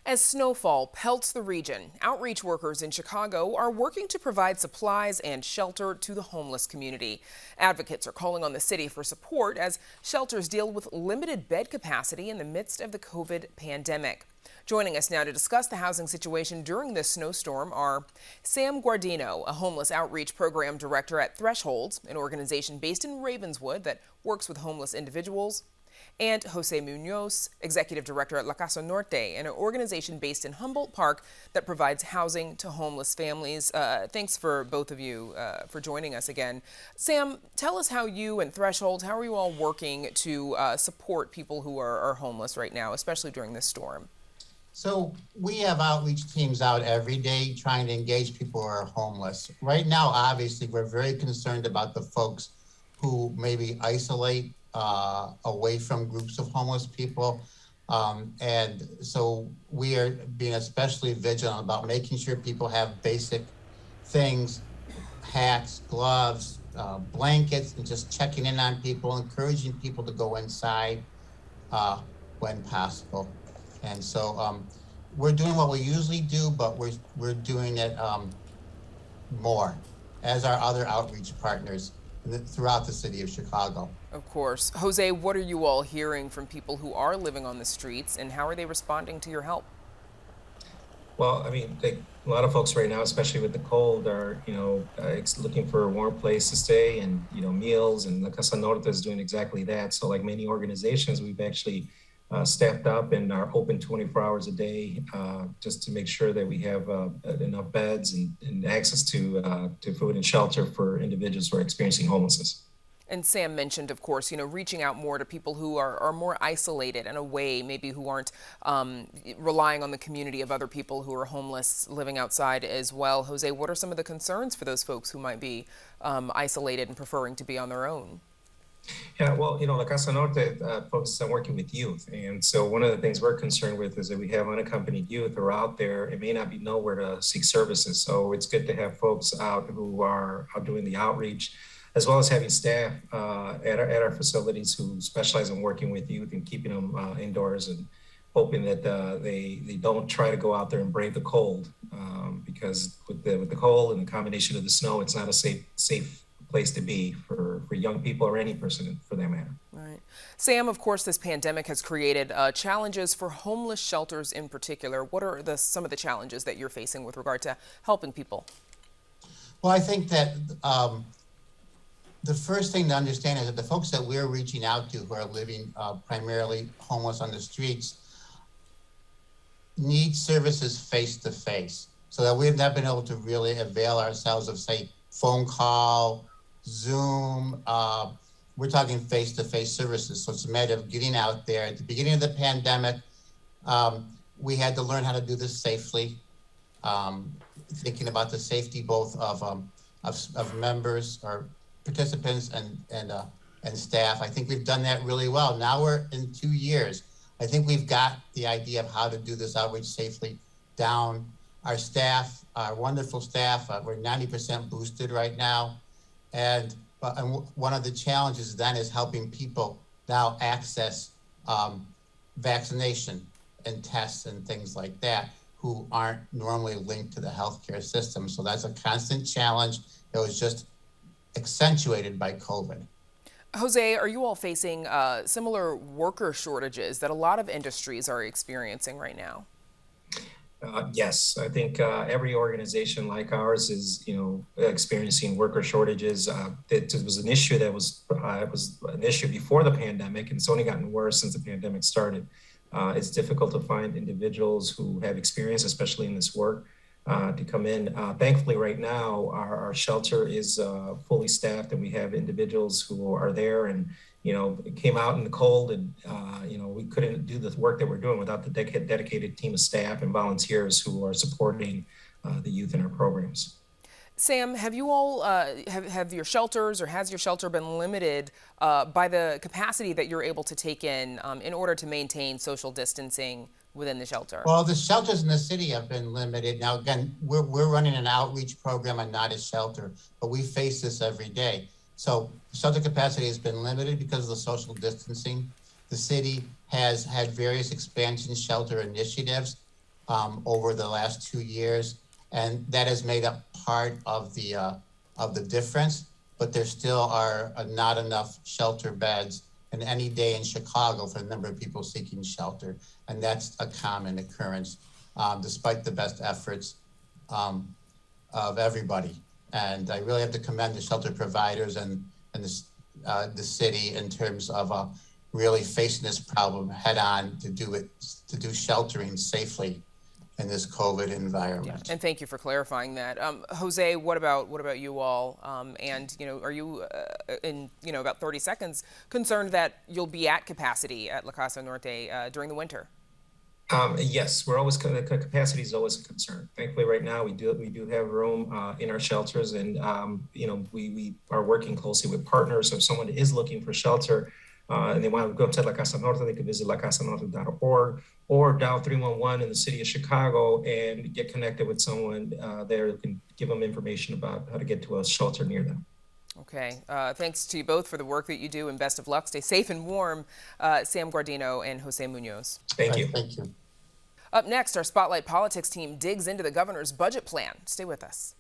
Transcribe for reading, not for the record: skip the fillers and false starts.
As snowfall pelts the region, outreach workers in Chicago are working to provide supplies and shelter to the homeless community. Advocates are calling on the city for support as shelters deal with limited bed capacity in the midst of the COVID pandemic. Joining us now to discuss the housing situation during this snowstorm are Sam Guardino, a homeless outreach program director at Thresholds, an organization based in Ravenswood that works with homeless individuals, and Jose Munoz, executive director at La Casa Norte, an organization based in Humboldt Park that provides housing to homeless families. Thanks for both of you for joining us again. Sam, tell us how you and Threshold, how are you all working to support people who are homeless right now, especially during this storm? So we have outreach teams out every day trying to engage people who are homeless. Right now, obviously, we're very concerned about the folks who maybe isolate away from groups of homeless people. And so we are being especially vigilant about making sure people have basic things, hats, gloves, blankets, and just checking in on people, encouraging people to go inside uh, when possible. And so we're doing what we usually do, but we're doing it more as our other outreach partners throughout the city of Chicago. Of course. Jose, what are you all hearing from people who are living on the streets, and how are they responding to your help? Well, I mean, a lot of folks right now, especially with the cold, are looking for a warm place to stay and meals. And La Casa Norte is doing exactly that. So, like many organizations, we've actually staffed up and are open 24 hours a day, just to make sure that we have enough beds and access to food and shelter for individuals who are experiencing homelessness. And Sam mentioned, of course, reaching out more to people who are more isolated and away, maybe who aren't relying on the community of other people who are homeless living outside as well. Jose, what are some of the concerns for those folks who might be isolated and preferring to be on their own? Yeah, well, La Casa Norte focuses on working with youth. And so one of the things we're concerned with is that we have unaccompanied youth who are out there and may not be nowhere to seek services. So it's good to have folks out who are out doing the outreach, as well as having staff at our facilities who specialize in working with youth and keeping them indoors and hoping that they don't try to go out there and brave the cold, because with the cold and the combination of the snow, it's not a safe place to be for young people or any person for that matter. Right. Sam, of course, this pandemic has created challenges for homeless shelters in particular. What are some of the challenges that you're facing with regard to helping people? Well, I think that the first thing to understand is that the folks that we're reaching out to who are living primarily homeless on the streets need services face to face. So that we've not been able to really avail ourselves of, say, phone call, Zoom. We're talking face to face services. So it's a matter of getting out there. At the beginning of the pandemic, we had to learn how to do this safely, thinking about the safety both of members or participants and staff. I think we've done that really well. Now we're in 2 years. I think we've got the idea of how to do this outreach safely down. Our staff, our wonderful staff, we're 90% boosted right now. And one of the challenges then is helping people now access vaccination and tests and things like that who aren't normally linked to the healthcare system. So that's a constant challenge that was just accentuated by COVID. Jose, are you all facing similar worker shortages that a lot of industries are experiencing right now? Yes, I think every organization like ours is, experiencing worker shortages. It was an issue that was an issue before the pandemic, and it's only gotten worse since the pandemic started. It's difficult to find individuals who have experience, especially in this work, to come in. Thankfully, right now, our shelter is fully staffed, and we have individuals who are there and, came out in the cold and, we couldn't do the work that we're doing without the dedicated team of staff and volunteers who are supporting the youth in our programs. Sam, have you all, have your shelters or has your shelter been limited by the capacity that you're able to take in order to maintain social distancing within the shelter? Well, the shelters in the city have been limited. Now, again, we're running an outreach program and not a shelter, but we face this every day. So shelter capacity has been limited because of the social distancing. The city has had various expansion shelter initiatives, over the last 2 years, and that has made up part of the difference. But there still are not enough shelter beds in any day in Chicago for the number of people seeking shelter, and that's a common occurrence, despite the best efforts of everybody. And I really have to commend the shelter providers and the city in terms of really facing this problem head on to do sheltering safely in this COVID environment. And thank you for clarifying that. Jose, what about you all? And are you in about 30 seconds concerned that you'll be at capacity at La Casa Norte during the winter? Yes, we're always the capacity is always a concern. Thankfully, right now we do have room in our shelters, and we are working closely with partners. So if someone is looking for shelter and they want to go to La Casa Norte, they can visit lacasanorte.org or dial 311 in the city of Chicago and get connected with someone there who can give them information about how to get to a shelter near them. Okay. Thanks to you both for the work that you do, and best of luck. Stay safe and warm, Sam Guardino and Jose Munoz. Thank you. Thank you. Up next, our Spotlight Politics team digs into the governor's budget plan. Stay with us.